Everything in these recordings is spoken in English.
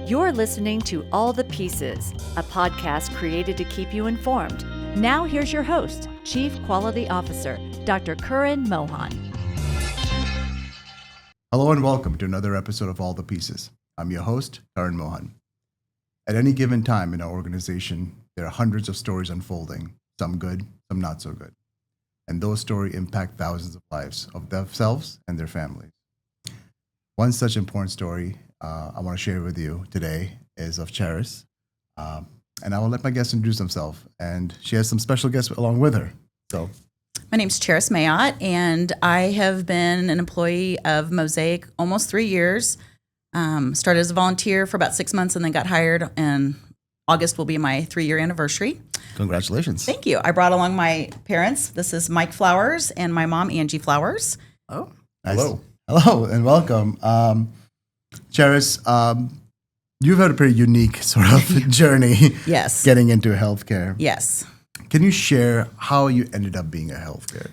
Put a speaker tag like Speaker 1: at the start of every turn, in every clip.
Speaker 1: You're listening to All the Pieces, a podcast created to keep you informed. Now here's your host, Chief Quality Officer, Dr. Karan Mohan.
Speaker 2: Hello and welcome to another episode of All the Pieces. I'm your host, Karan Mohan. At any given time in our organization, there are hundreds of stories unfolding, some good, some not so good. And those stories impact thousands of lives of themselves and their families. One such important story I want to share with you today is of Charis. And I will let my guest introduce himself. And she has some special guests along with her. So,
Speaker 3: my name's Charis Mayotte, and I have been an employee of Mosaic almost 3 years. Started as a volunteer for about 6 months and then got hired, and August will be my 3-year anniversary.
Speaker 2: Congratulations.
Speaker 3: Thank you. I brought along my parents. This is Mike Flowers and my mom, Angie Flowers.
Speaker 2: Oh, nice. Hello and welcome. Charis, you've had a pretty unique sort of journey.
Speaker 3: Yes.
Speaker 2: Getting into healthcare.
Speaker 3: Yes.
Speaker 2: Can you share how you ended up being in healthcare?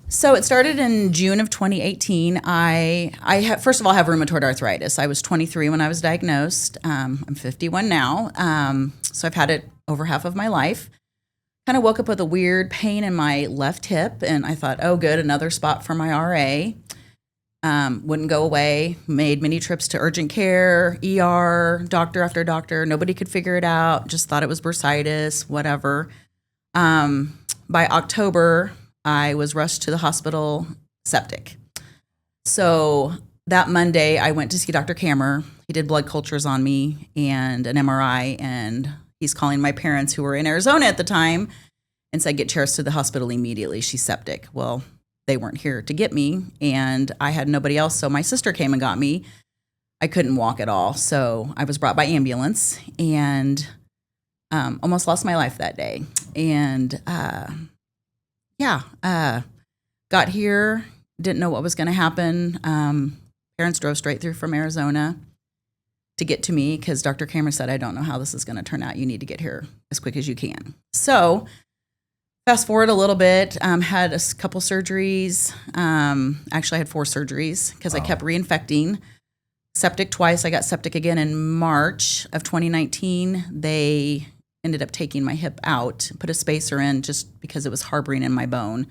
Speaker 3: So it started in June of 2018. I first of all have rheumatoid arthritis. I was 23 when I was diagnosed. I'm 51 now. So I've had it over half of my life. Kind of woke up with a weird pain in my left hip, and I thought, oh, good, another spot for my RA. Wouldn't go away. Made many trips to urgent care, ER, doctor after doctor. Nobody could figure it out. Just thought it was bursitis, whatever. By October, I was rushed to the hospital septic. So that Monday, I went to see Dr. Kammer. He did blood cultures on me and an MRI, and he's calling my parents who were in Arizona at the time and said, get Charis to the hospital immediately. She's septic. Well, they weren't here to get me, and I had nobody else, so my sister came and got me. I couldn't walk at all, so I was brought by ambulance and almost lost my life that day. And got here, didn't know what was going to happen. Parents drove straight through from Arizona to get to me because Dr. Kammer said, I don't know how this is going to turn out. You need to get here as quick as you can. So fast forward a little bit, had a couple surgeries. Actually, I had 4 surgeries because I kept reinfecting. Septic twice. I got septic again in March of 2019. They ended up taking my hip out, put a spacer in just because it was harboring in my bone.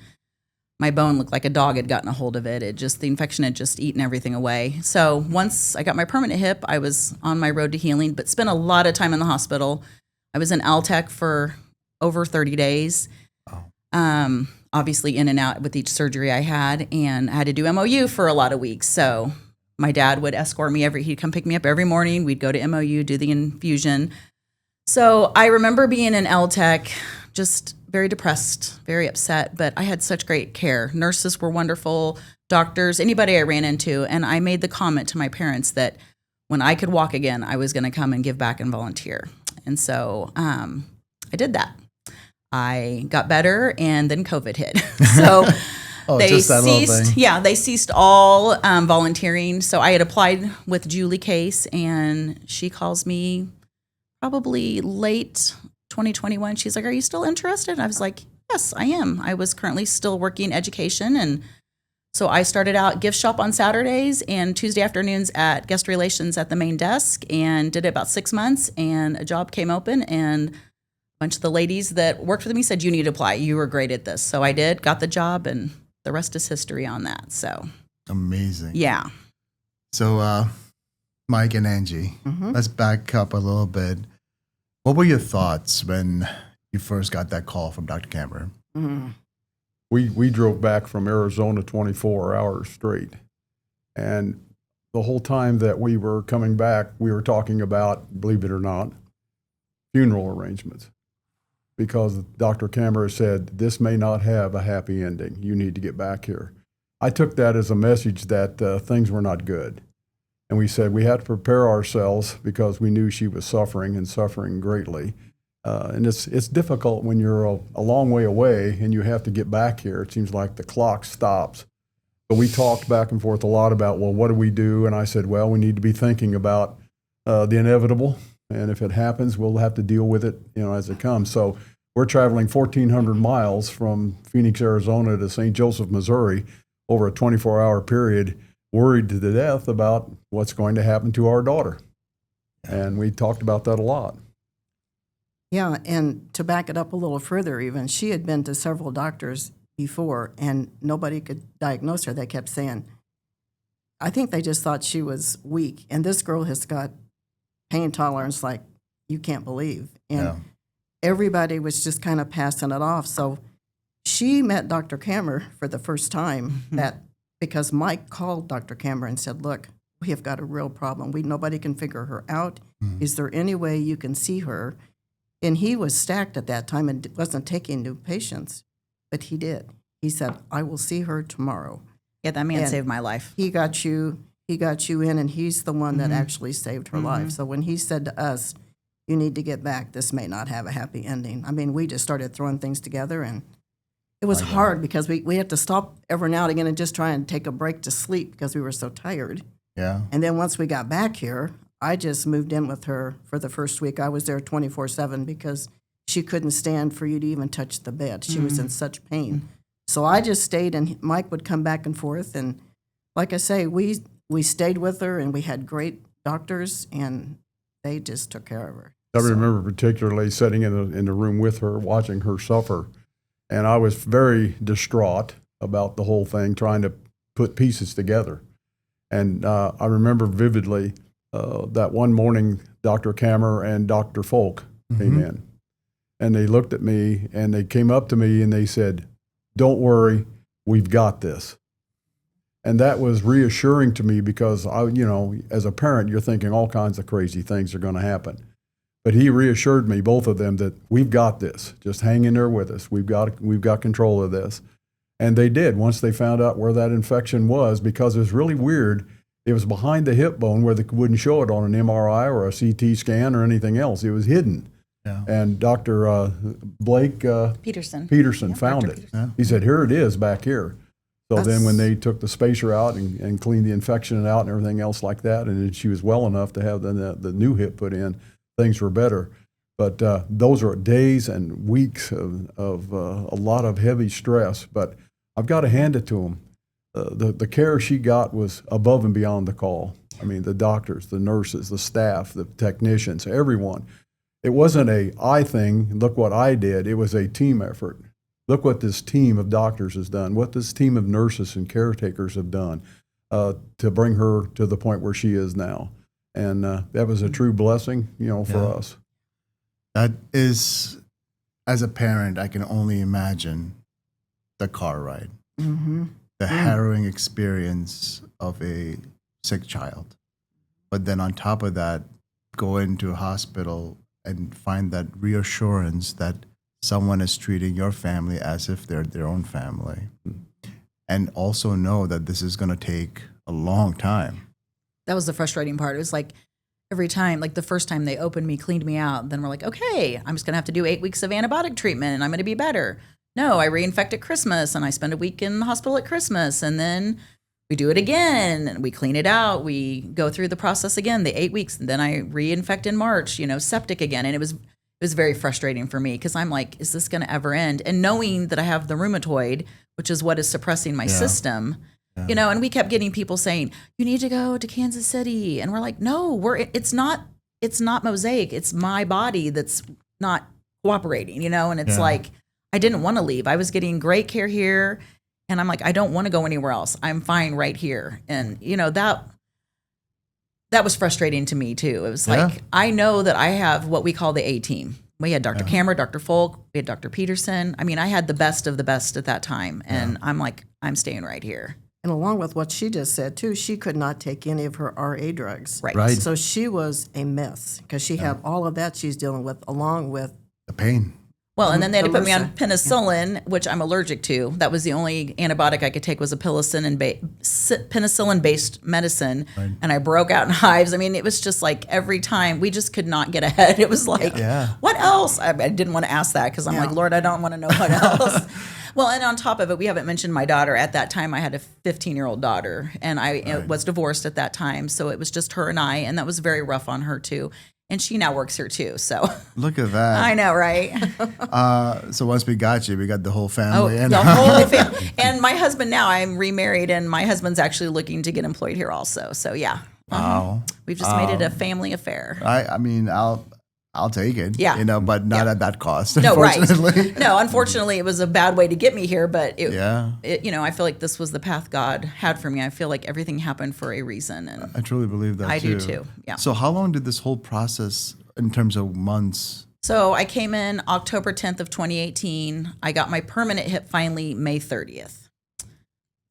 Speaker 3: My bone looked like a dog had gotten a hold of it. The infection had just eaten everything away. So once I got my permanent hip, I was on my road to healing, but spent a lot of time in the hospital. I was in Altec for over 30 days. Obviously in and out with each surgery I had, and I had to do MOU for a lot of weeks. So my dad would escort me he'd come pick me up every morning. We'd go to MOU, do the infusion. So I remember being in LTech, just very depressed, very upset, but I had such great care. Nurses were wonderful, doctors, anybody I ran into. And I made the comment to my parents that when I could walk again, I was going to come and give back and volunteer. And so I did that. I got better, and then COVID hit. So they ceased all volunteering. So I had applied with Julie Case, and she calls me probably late 2021. She's like, are you still interested? And I was like, yes, I am. I was currently still working education. And so I started out gift shop on Saturdays and Tuesday afternoons at guest relations at the main desk, and did it about 6 months, and a job came open, and bunch of the ladies that worked with me said, you need to apply. You were great at this. So I did, got the job, and the rest is history on that. So
Speaker 2: amazing.
Speaker 3: Yeah.
Speaker 2: So Mike and Angie, let's back up a little bit. What were your thoughts when you first got that call from Dr. Kammer?
Speaker 4: We drove back from Arizona 24 hours straight. And the whole time that we were coming back, we were talking about, believe it or not, funeral arrangements. Because Dr. Kammer said, this may not have a happy ending. You need to get back here. I took that as a message that things were not good. And we said we had to prepare ourselves because we knew she was suffering and suffering greatly. And it's difficult when you're a long way away and you have to get back here. It seems like the clock stops. But we talked back and forth a lot about, well, what do we do? And I said, well, we need to be thinking about the inevitable. And if it happens, we'll have to deal with it, as it comes. So we're traveling 1,400 miles from Phoenix, Arizona to St. Joseph, Missouri over a 24-hour period, worried to the death about what's going to happen to our daughter. And we talked about that a lot.
Speaker 5: Yeah, and to back it up a little further even, she had been to several doctors before, and nobody could diagnose her. They kept saying, I think they just thought she was weak. And this girl has got pain tolerance like you can't believe. And everybody was just kind of passing it off. So she met Dr. Kammer for the first time because Mike called Dr. Kammer and said, look, we have got a real problem. Nobody can figure her out. Is there any way you can see her? And he was stacked at that time and wasn't taking new patients, but he did. He said, I will see her tomorrow.
Speaker 3: Yeah, that man
Speaker 5: And
Speaker 3: saved my life.
Speaker 5: He got you in, and he's the one that actually saved her life. So when he said to us, you need to get back, this may not have a happy ending. I mean, we just started throwing things together, and it was hard because we had to stop every now and again and just try and take a break to sleep because we were so tired.
Speaker 2: Yeah.
Speaker 5: And then once we got back here, I just moved in with her for the first week. I was there 24/7 because she couldn't stand for you to even touch the bed. She was in such pain. So I just stayed, and Mike would come back and forth. And like I say, we stayed with her, and we had great doctors, and they just took care of her.
Speaker 4: I remember particularly sitting in the room with her, watching her suffer. And I was very distraught about the whole thing, trying to put pieces together. And I remember vividly that one morning, Dr. Kammer and Dr. Folk came in. And they looked at me, and they came up to me, and they said, don't worry, we've got this. And that was reassuring to me because, as a parent, you're thinking all kinds of crazy things are going to happen. But he reassured me, both of them, that we've got this. Just hang in there with us. We've got control of this. And they did once they found out where that infection was, because it was really weird. It was behind the hip bone where they wouldn't show it on an MRI or a CT scan or anything else. It was hidden. Yeah. And Dr. Blake Peterson found it. Yeah. He said, here it is back here. So then when they took the spacer out and cleaned the infection out and everything else like that, and then she was well enough to have the new hip put in, things were better. But those are days and weeks of a lot of heavy stress. But I've got to hand it to them. The care she got was above and beyond the call. I mean, the doctors, the nurses, the staff, the technicians, everyone. It wasn't I thing, look what I did. It was a team effort. Look what this team of doctors has done, what this team of nurses and caretakers have done to bring her to the point where she is now. And that was a true blessing, for us.
Speaker 2: That is, as a parent, I can only imagine the car ride, the harrowing experience of a sick child. But then on top of that, go into a hospital and find that reassurance that someone is treating your family as if they're their own family. And also know that this is going to take a long time.
Speaker 3: That was the frustrating part. It was like every time, like the first time they opened me, cleaned me out, then we're like, okay, I'm just going to have to do 8 weeks of antibiotic treatment and I'm going to be better. No, I reinfect at Christmas and I spend a week in the hospital at Christmas, and then we do it again and we clean it out. We go through the process again, the 8 weeks, and then I reinfect in March, septic again. And it was very frustrating for me because I'm like, is this going to ever end? And knowing that I have the rheumatoid, which is what is suppressing my system, and we kept getting people saying, you need to go to Kansas City. And we're like, no, it's not Mosaic. It's my body that's not cooperating, and it's like, I didn't want to leave. I was getting great care here. And I'm like, I don't want to go anywhere else. I'm fine right here. And, that was frustrating to me too. It was like, I know that I have what we call the A team. We had Dr. Kammer, Dr. Folk, we had Dr. Peterson. I mean, I had the best of the best at that time. And I'm like, I'm staying right here.
Speaker 5: And along with what she just said too, she could not take any of her RA drugs.
Speaker 3: Right.
Speaker 5: So she was a mess because she had all of that she's dealing with along with
Speaker 2: the pain.
Speaker 3: Well, and then they had to put me on penicillin, which I'm allergic to. That was the only antibiotic I could take, was a penicillin-based medicine. Right. And I broke out in hives. I mean, it was just like every time we just could not get ahead. It was like, what else? I didn't want to ask that because I'm like, Lord, I don't want to know what else. Well, and on top of it, we haven't mentioned my daughter. At that time, I had a 15-year-old daughter, and I was divorced at that time. So it was just her and I, and that was very rough on her too. And she now works here too. So
Speaker 2: look at that.
Speaker 3: I know, right?
Speaker 2: So once we got you, we got the whole family.
Speaker 3: The whole family. And my husband now, I'm remarried, and my husband's actually looking to get employed here also. So yeah.
Speaker 2: Wow.
Speaker 3: We've just made it a family affair.
Speaker 2: I mean, I'll take it.
Speaker 3: Yeah.
Speaker 2: You know, but not
Speaker 3: Yeah.
Speaker 2: at that cost.
Speaker 3: No, right.
Speaker 2: Unfortunately.
Speaker 3: No, unfortunately, it was a bad way to get me here, but
Speaker 2: Yeah.
Speaker 3: I feel like this was the path God had for me. I feel like everything happened for a reason, and
Speaker 2: I truly believe that
Speaker 3: I
Speaker 2: too.
Speaker 3: do too. Yeah.
Speaker 2: So how long did this whole process, in terms of months?
Speaker 3: So I came in October 10th of 2018. I got my permanent hip finally May 30th.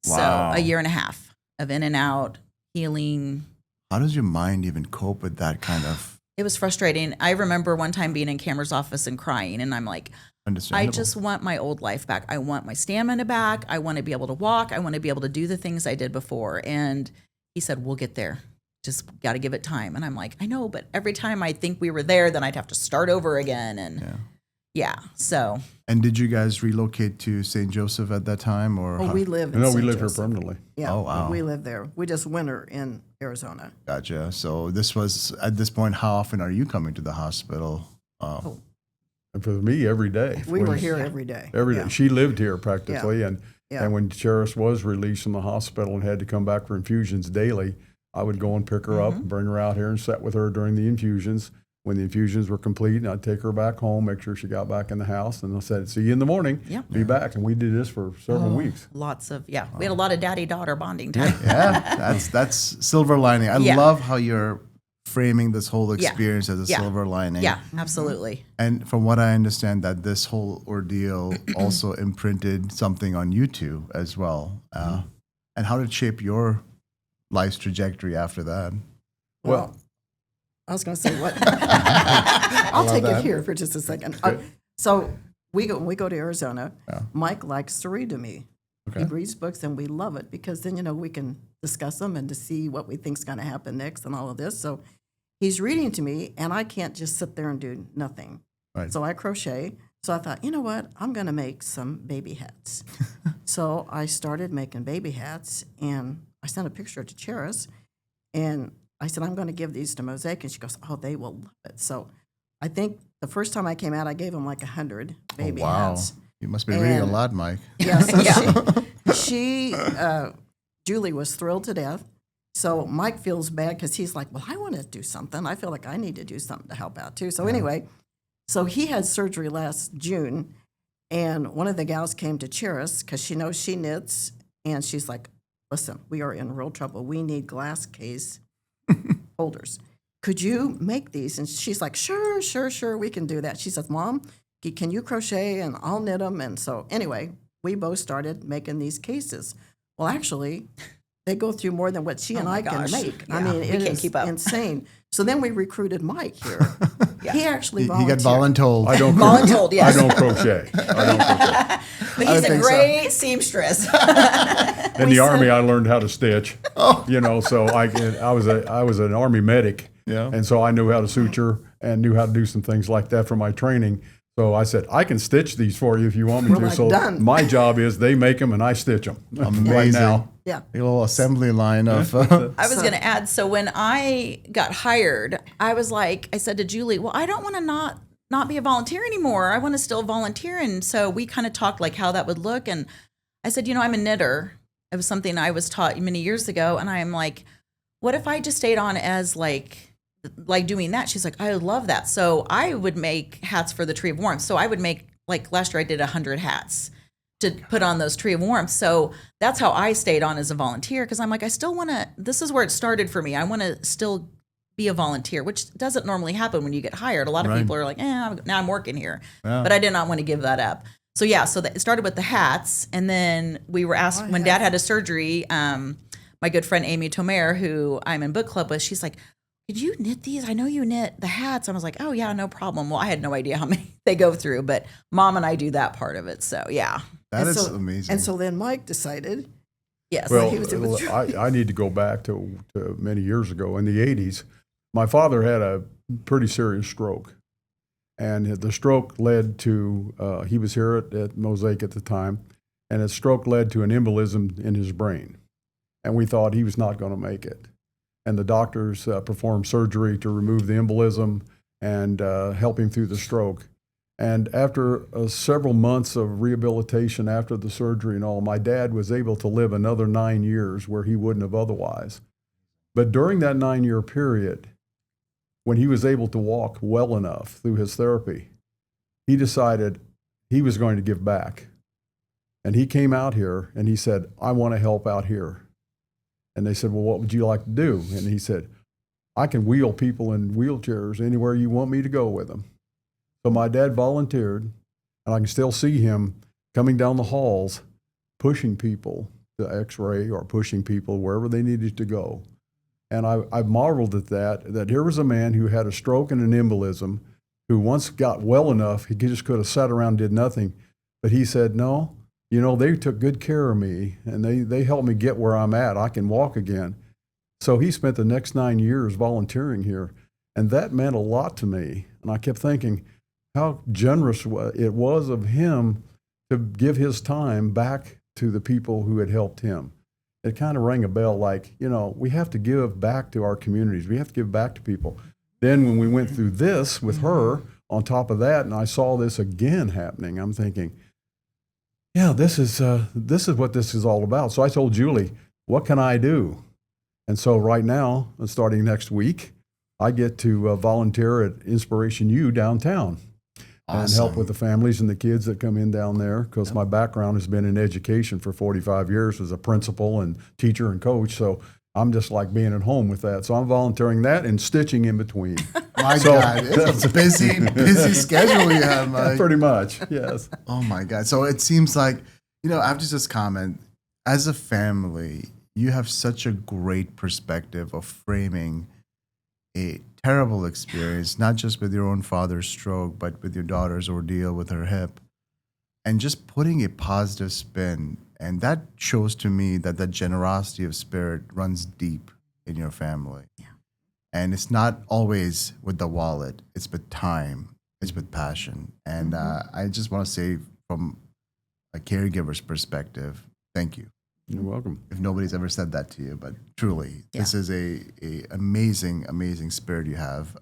Speaker 2: Wow.
Speaker 3: So a year and a half of in and out, healing.
Speaker 2: How does your mind even cope with that kind of
Speaker 3: It was frustrating. I remember one time being in Cameron's office and crying, and I'm like, I
Speaker 2: understandable?
Speaker 3: just want my old life back. I want my stamina back. I want to be able to walk. I want to be able to do the things I did before. And he said, we'll get there. Just got to give it time. And I'm like, I know, but every time I think we were there, then I'd have to start over again. And so.
Speaker 2: And did you guys relocate to St. Joseph at that time, or
Speaker 5: Oh,
Speaker 2: how-
Speaker 5: we live in
Speaker 4: No, we
Speaker 5: St.
Speaker 4: live here
Speaker 5: Joseph.
Speaker 4: permanently.
Speaker 5: Yeah,
Speaker 2: Oh, wow.
Speaker 5: we live there. We just winter in Arizona.
Speaker 2: Gotcha. So this was at this point. How often are you coming to the hospital?
Speaker 4: And for me, every day.
Speaker 5: We were
Speaker 4: When-
Speaker 5: here every day.
Speaker 4: Every day.
Speaker 5: Yeah.
Speaker 4: She lived here practically. And
Speaker 5: Yeah.
Speaker 4: when Cheris was released from the hospital and had to come back for infusions daily, I would go and pick her up and bring her out here and sit with her during the infusions. When the infusions were complete, I'd take her back home, make sure she got back in the house, and I said, see you in the morning.
Speaker 3: Yep.
Speaker 4: Be back. And we did this for several weeks.
Speaker 3: Lots of, we had a lot of daddy-daughter bonding time.
Speaker 2: Yeah, that's silver lining. I
Speaker 3: Yeah.
Speaker 2: love how you're framing this whole
Speaker 3: Yeah.
Speaker 2: experience as a
Speaker 3: Yeah.
Speaker 2: silver lining.
Speaker 3: Yeah, absolutely.
Speaker 2: And from what I understand, that this whole ordeal also imprinted something on you two as well. And how did it shape your life's trajectory after that?
Speaker 5: Well, I was going to say what? I'll take
Speaker 2: that.
Speaker 5: it here for just a second. So we go to Arizona. Mike likes to read to me. He reads books, and we love it because then we can discuss them and to see what we think's going to happen next and all of this. So he's reading to me, and I can't just sit there and do nothing.
Speaker 2: Right.
Speaker 5: So I crochet. So I thought, you know what? I'm going to make some baby hats. So I started making baby hats, and I sent a picture to Cheris, and I said, I'm going to give these to Mosaic. And she goes, oh, they will love it. So I think the first time I came out, I gave them like 100 baby hats.
Speaker 2: You must be reading a
Speaker 5: And-
Speaker 2: lot, Mike.
Speaker 5: Yeah, so Julie was thrilled to death. So Mike feels bad because he's like, well, I want to do something. I feel like I need to do something to help out too. So anyway, so he had surgery last June, and one of the gals came to Cheris because she knows she knits, and she's like, listen, we are in real trouble. We need glass case holders. Could you make these? And she's like, sure, we can do that. She says, Mom, can you crochet and I'll knit them? And so anyway, we both started making these cases. Well, actually, they go through more than what she and
Speaker 3: my
Speaker 5: I can
Speaker 3: gosh.
Speaker 5: make. I
Speaker 3: Yeah,
Speaker 5: mean,
Speaker 3: we
Speaker 5: it
Speaker 3: can't
Speaker 5: is
Speaker 3: keep up.
Speaker 5: insane. So then we recruited Mike here. He actually
Speaker 2: He
Speaker 5: volunteered.
Speaker 2: got voluntold.
Speaker 4: I don't
Speaker 3: Voluntold, yes.
Speaker 4: I don't crochet.
Speaker 3: But he's a
Speaker 2: think so.
Speaker 3: great seamstress.
Speaker 4: In the Army, I learned how to stitch. So I was an Army medic.
Speaker 2: Yeah.
Speaker 4: And so I knew how to suture and knew how to do some things like that for my training. So I said, I can stitch these for you if you want me
Speaker 5: We're
Speaker 4: to.
Speaker 5: like,
Speaker 4: So
Speaker 5: done.
Speaker 4: my job is they make them and I stitch them. Right
Speaker 2: Amazing.
Speaker 4: now.
Speaker 5: Yeah.
Speaker 2: A little assembly line of.
Speaker 3: I was going to add, so when I got hired, I said to Julie, well, I don't want to not be a volunteer anymore. I want to still volunteer. And so we kind of talked like how that would look. And I said, I'm a knitter. It was something I was taught many years ago. And I'm like, what if I just stayed on as like doing that? She's like, I would love that. So I would make hats for the Tree of Warmth. So I would make, like last year I did 100 hats to put on those Tree of Warmth. So that's how I stayed on as a volunteer. Cause I'm like, I still want to, this is where it started for me. I want to still be a volunteer, which doesn't normally happen when you get hired. A lot of
Speaker 2: Right.
Speaker 3: people are like, now I'm working here,
Speaker 2: Yeah.
Speaker 3: but I did not want to give that up. So it started with the hats. And then we were asked when Dad had a surgery, my good friend, Amy Tomer, who I'm in book club with, she's like, did you knit these? I know you knit the hats. I was like, oh yeah, no problem. Well, I had no idea how many they go through, but Mom and I do that part of it. So yeah.
Speaker 2: That
Speaker 5: And
Speaker 2: is
Speaker 5: so-
Speaker 2: amazing.
Speaker 5: And so then Mike decided,
Speaker 3: Yes.
Speaker 4: Well,
Speaker 5: he was doing-
Speaker 4: I need to go back to many years ago in the 80s. My father had a pretty serious stroke. And the stroke led to, he was here at Mosaic at the time, and his stroke led to an embolism in his brain. And we thought he was not going to make it. And the doctors performed surgery to remove the embolism and help him through the stroke. And after several months of rehabilitation after the surgery and all, my dad was able to live another 9 years where he wouldn't have otherwise. But during that 9-year period, when he was able to walk well enough through his therapy, he decided he was going to give back. And he came out here and he said, I want to help out here. And they said, well, what would you like to do? And he said, I can wheel people in wheelchairs anywhere you want me to go with them. So my dad volunteered, and I can still see him coming down the halls, pushing people to X-ray or pushing people wherever they needed to go. And I marveled at that here was a man who had a stroke and an embolism, who once got well enough, he just could have sat around and did nothing. But he said, no, they took good care of me, and they helped me get where I'm at. I can walk again. So he spent the next 9 years volunteering here, and that meant a lot to me. And I kept thinking how generous it was of him to give his time back to the people who had helped him. It kind of rang a bell like, we have to give back to our communities. We have to give back to people. Then when we went through this with her on top of that, and I saw this again happening, I'm thinking, yeah, this is what this is all about. So I told Julie, what can I do? And so right now, starting next week, I get to volunteer at Inspiration U downtown. Awesome. And help with the families and the kids that come in down there, because my background has been in education for 45 years as a principal and teacher and coach. So I'm just like being at home with that. So I'm volunteering that and stitching in between.
Speaker 2: My God, it's a busy schedule you have, Mike.
Speaker 4: Pretty much, yes.
Speaker 2: Oh my God. So it seems like, after this comment, as a family, you have such a great perspective of framing a terrible experience, not just with your own father's stroke, but with your daughter's ordeal with her hip, and just putting a positive spin. And that shows to me that the generosity of spirit runs deep in your family. Yeah. And it's not always with the wallet, it's with time, it's with passion. And I just want to say, from a caregiver's perspective, thank you.
Speaker 4: You're welcome.
Speaker 2: If nobody's ever said that to you, but truly, this is a amazing spirit you have.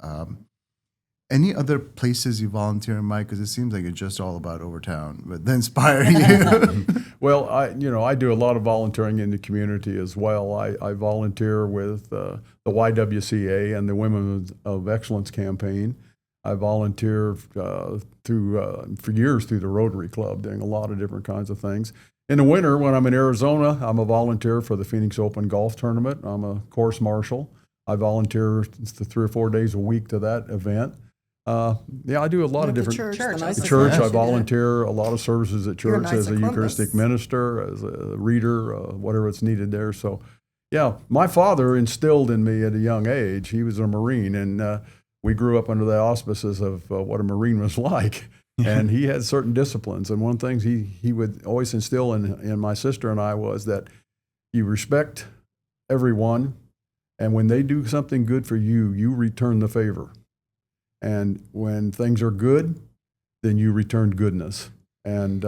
Speaker 2: Any other places you volunteer in, Mike? Because it seems like it's just all about Overtown, but they inspire you.
Speaker 4: Well, I do a lot of volunteering in the community as well. I volunteer with the YWCA and the Women of Excellence campaign. I volunteer for years through the Rotary Club, doing a lot of different kinds of things. In the winter, when I'm in Arizona, I'm a volunteer for the Phoenix Open Golf Tournament. I'm a course marshal. I volunteer 3 or 4 days a week to that event. I do a lot of different
Speaker 5: church.
Speaker 4: The church, I volunteer a lot of services at church as a Eucharistic minister, as a reader, whatever it's needed there. So, yeah, my father instilled in me at a young age. He was a Marine, and we grew up under the auspices of what a Marine was like. And he had certain disciplines. And one thing he would always instill in my sister and I was that you respect everyone, and when they do something good for you, you return the favor. And when things are good, then you return goodness. And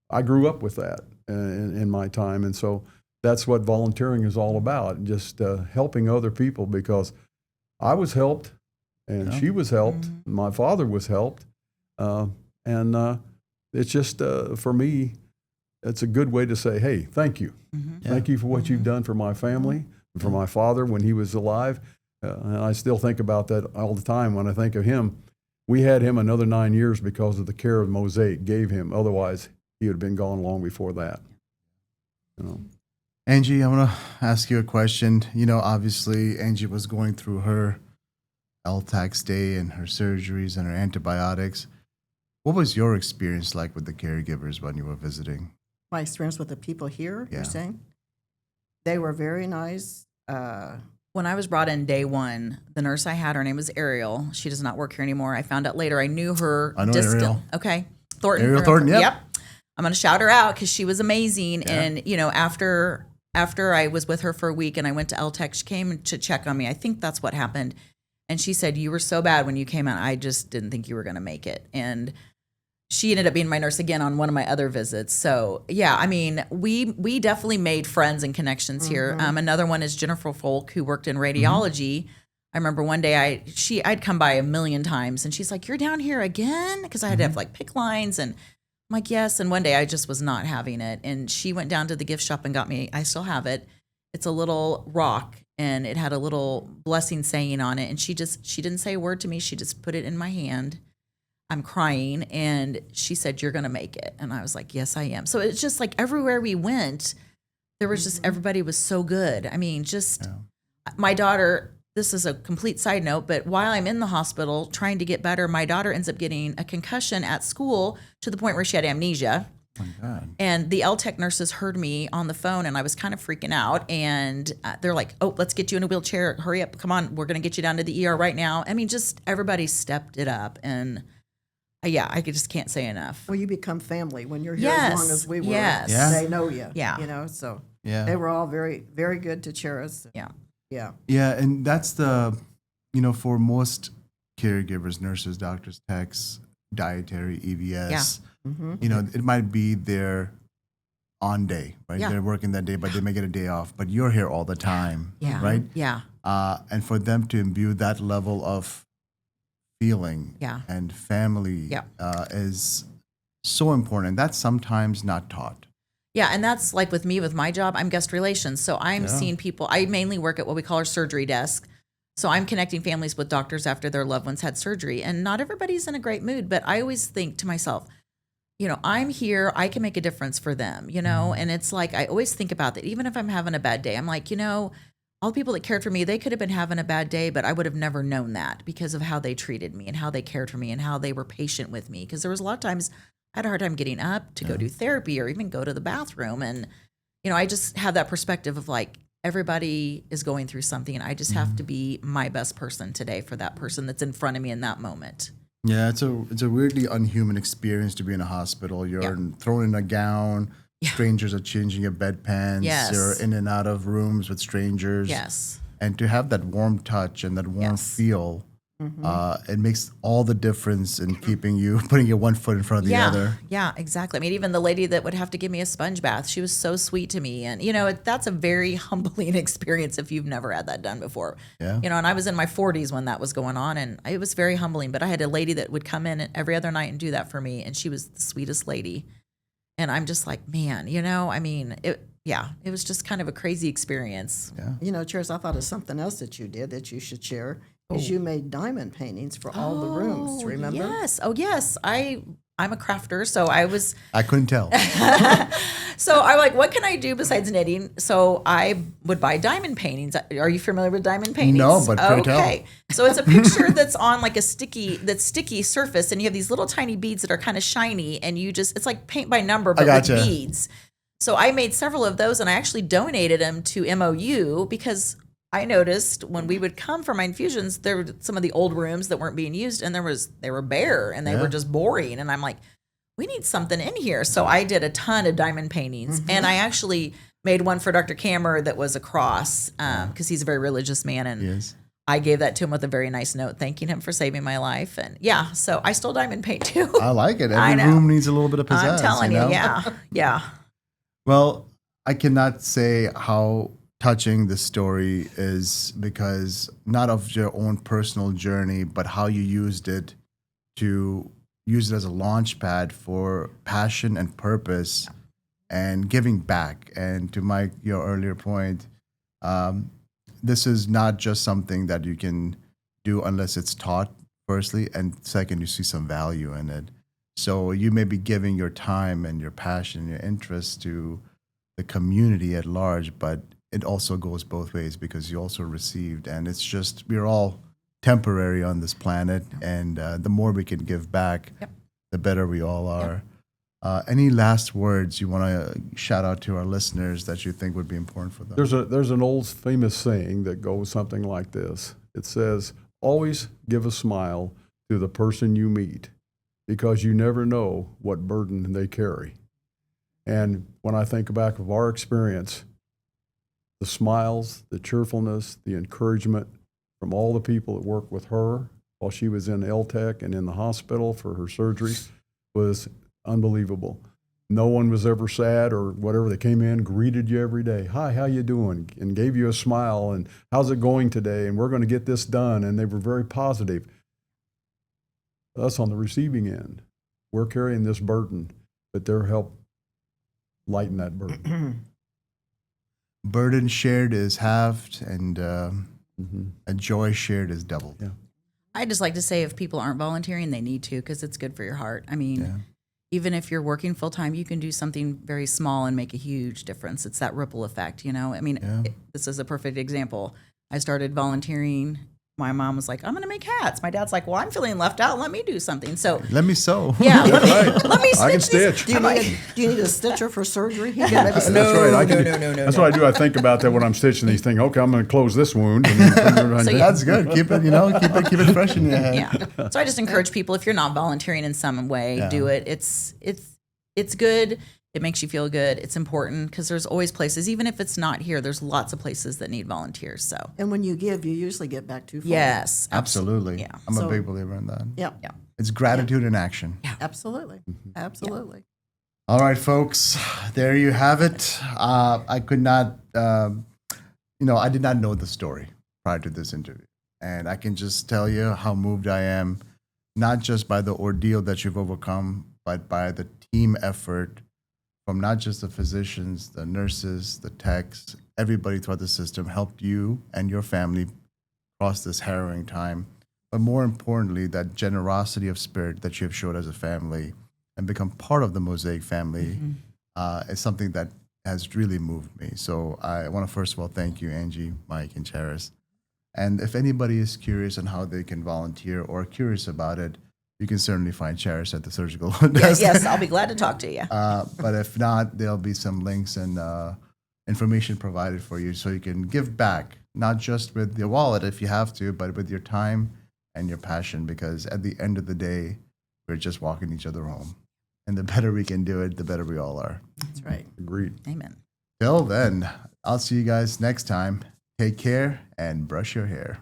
Speaker 4: I grew up with that in my time. And so that's what volunteering is all about, just helping other people, because I was helped, and she was helped, and my father was helped. And it's just, for me, it's a good way to say, hey, thank you. Thank you for what you've done for my family and for my father when he was alive. And I still think about that all the time when I think of him. We had him another 9 years because of the care of Mosaic gave him. Otherwise, he would have been gone long before that.
Speaker 2: Angie, I want to ask you a question. Obviously, Angie was going through her LTAC stay and her surgeries and her antibiotics. What was your experience like with the caregivers when you were visiting?
Speaker 5: My experience with the people here,
Speaker 2: Yeah.
Speaker 5: you're saying? They were very nice.
Speaker 3: When I was brought in day one, the nurse I had, her name was Ariel. She does not work here anymore. I found out later. I knew her.
Speaker 2: I know Ariel.
Speaker 3: Okay. Thornton.
Speaker 2: Ariel Thornton, yep.
Speaker 3: I'm going to shout her out because she was amazing.
Speaker 2: Yeah.
Speaker 3: And, after I was with her for a week and I went to LTEC, she came to check on me. I think that's what happened. And she said, you were so bad when you came out. I just didn't think you were going to make it. And she ended up being my nurse again on one of my other visits. So, yeah, we definitely made friends and connections here. Another one is Jennifer Folk, who worked in radiology. I remember one day I'd come by a million times, and she's like, you're down here again? Because I had to have like PICC lines, and I'm like, yes. And one day I just was not having it. And she went down to the gift shop and got me, I still have it. It's a little rock, and it had a little blessing saying on it. And she didn't say a word to me. She just put it in my hand. I'm crying. And she said, "You're going to make it." And I was like, "Yes, I am." So it's just like everywhere we went, there was just, everybody was so good. I mean, just my daughter, this is a complete side note, but while I'm in the hospital trying to get better, my daughter ends up getting a concussion at school to the point where she had amnesia.
Speaker 2: Oh my God.
Speaker 3: And the LTech nurses heard me on the phone, and I was kind of freaking out. And they're like, "Oh, let's get you in a wheelchair. Hurry up. Come on. We're going to get you down to the ER right now." I mean, just everybody stepped it up. And I just can't say enough.
Speaker 5: Well, you become family when you're here as long as we were.
Speaker 3: Yes.
Speaker 2: Yeah.
Speaker 5: They know you.
Speaker 3: Yeah.
Speaker 5: You know, so
Speaker 2: Yeah.
Speaker 5: they were all very, very good to Cheris.
Speaker 3: Yeah.
Speaker 5: Yeah.
Speaker 2: Yeah, and that's for most caregivers, nurses, doctors, techs, dietary, EVS, it might be their on day, right?
Speaker 3: Yeah.
Speaker 2: They're working that day, but they may get a day off, but you're here all the time,
Speaker 3: Yeah.
Speaker 2: right?
Speaker 3: Yeah.
Speaker 2: And for them to imbue that level of feeling
Speaker 3: Yeah.
Speaker 2: and family
Speaker 3: Yeah.
Speaker 2: is so important. That's sometimes not taught.
Speaker 3: Yeah, and that's like with me with my job, I'm guest relations. So I'm seeing people. I mainly work at what we call our surgery desk. So I'm connecting families with doctors after their loved ones had surgery. And not everybody's in a great mood, but I always think to myself, I'm here, I can make a difference for them, and it's like, I always think about that. Even if I'm having a bad day, I'm like, all the people that cared for me, they could have been having a bad day, but I would have never known that because of how they treated me and how they cared for me and how they were patient with me. Because there was a lot of times I had a hard time getting up to go do therapy or even go to the bathroom. And, I just have that perspective of like, everybody is going through something, and I just have to be my best person today for that person that's in front of me in that moment.
Speaker 2: Yeah, it's a weirdly unhuman experience to be in a hospital. You're thrown in a gown.
Speaker 3: Yeah.
Speaker 2: Strangers are changing your bedpans.
Speaker 3: Yes.
Speaker 2: You're in and out of rooms with strangers.
Speaker 3: Yes.
Speaker 2: And to have that warm touch and that warm feel, it makes all the difference in putting your one foot in front of the other.
Speaker 3: Yeah, exactly. I mean, even the lady that would have to give me a sponge bath, she was so sweet to me. And, that's a very humbling experience if you've never had that done before.
Speaker 2: Yeah.
Speaker 3: And I was in my 40s when that was going on, and it was very humbling. But I had a lady that would come in every other night and do that for me, and she was the sweetest lady. And I'm just like, man, it was just kind of a crazy experience.
Speaker 2: Yeah.
Speaker 5: Cheris, I thought of something else that you did that you should share. Is you made diamond paintings for all the rooms, remember?
Speaker 3: Yes. Oh, yes. I'm a crafter, so I was.
Speaker 2: I couldn't tell.
Speaker 3: So I'm like, what can I do besides knitting? So I would buy diamond paintings. Are you familiar with diamond paintings?
Speaker 2: No, but pray tell.
Speaker 3: Okay. So it's a picture that's on like a sticky surface, and you have these little tiny beads that are kind of shiny, and it's like paint by number, but with beads. So I made several of those, and I actually donated them to MOU because I noticed when we would come for my infusions, there were some of the old rooms that weren't being used, and they were bare and they were just boring. And I'm like, we need something in here. So I did a ton of diamond paintings, and I actually made one for Dr. Kammer that was a cross because he's a very religious man. And I gave that to him with a very nice note, thanking him for saving my life. And so I still diamond paint too.
Speaker 2: I like it. Every room needs a little bit of pizzazz.
Speaker 3: I'm telling you, yeah.
Speaker 2: Well, I cannot say how touching this story is because not of your own personal journey, but how you used it to use it as a launch pad for passion and purpose and giving back. And to your earlier point, this is not just something that you can do unless it's taught, firstly, and second, you see some value in it. So you may be giving your time and your passion, your interest to the community at large, but it also goes both ways because you also received, and it's just, we're all temporary on this planet, and the more we can give back, the better we all are. Any last words you want to shout out to our listeners that you think would be important for them?
Speaker 4: There's an old famous saying that goes something like this. It says, always give a smile to the person you meet because you never know what burden they carry. And when I think back of our experience, the smiles, the cheerfulness, the encouragement from all the people that worked with her while she was in LTech and in the hospital for her surgery was unbelievable. No one was ever sad or whatever. They came in, greeted you every day. Hi, how you doing? And gave you a smile and how's it going today? And we're going to get this done. And they were very positive. Us on the receiving end, we're carrying this burden, but their help lighten that burden.
Speaker 2: burden shared is halved, and a joy shared is doubled.
Speaker 4: Yeah.
Speaker 3: I just like to say if people aren't volunteering, they need to because it's good for your heart. I mean, even if you're working full time, you can do something very small and make a huge difference. It's that ripple effect, you know? I mean, this is a perfect example. I started volunteering. My mom was like, I'm going to make hats. My dad's like, well, I'm feeling left out. Let me do something. So,
Speaker 2: Let me sew.
Speaker 3: yeah, let me
Speaker 4: I can
Speaker 3: stitch these-
Speaker 4: stitch.
Speaker 5: Do you need a stitcher for surgery?
Speaker 4: That's right. I can, that's what I do. I think about that when I'm stitching these things. Okay, I'm going to close this wound. And then
Speaker 3: So,
Speaker 2: That's good. Keep it, keep it fresh in your head.
Speaker 3: yeah. So I just encourage people, if you're not volunteering in some way, do it. It's good. It makes you feel good. It's important because there's always places, even if it's not here, there's lots of places that need volunteers. So
Speaker 5: And when you give, you usually get back twofold.
Speaker 3: yes,
Speaker 2: Absolutely.
Speaker 3: Yeah.
Speaker 2: I'm a
Speaker 5: So-
Speaker 2: big believer in that.
Speaker 5: Yeah.
Speaker 3: Yeah.
Speaker 2: It's gratitude in action.
Speaker 5: Absolutely. Absolutely.
Speaker 2: All right, folks, there you have it. I could not, I did not know the story prior to this interview. And I can just tell you how moved I am, not just by the ordeal that you've overcome, but by the team effort from not just the physicians, the nurses, the techs, everybody throughout the system helped you and your family cross this harrowing time. But more importantly, that generosity of spirit that you have showed as a family and become part of the Mosaic family is something that has really moved me. So I want to first of all thank you, Angie, Mike, and Charis. And if anybody is curious on how they can volunteer or curious about it, you can certainly find Charis at the surgical desk.
Speaker 3: yes, I'll be glad to talk to you.
Speaker 2: But if not, there'll be some links and information provided for you so you can give back, not just with your wallet if you have to, but with your time and your passion, because at the end of the day, we're just walking each other home. And the better we can do it, the better we all are.
Speaker 5: That's right.
Speaker 4: Agreed.
Speaker 3: Amen.
Speaker 2: Till then, I'll see you guys next time. Take care and brush your hair.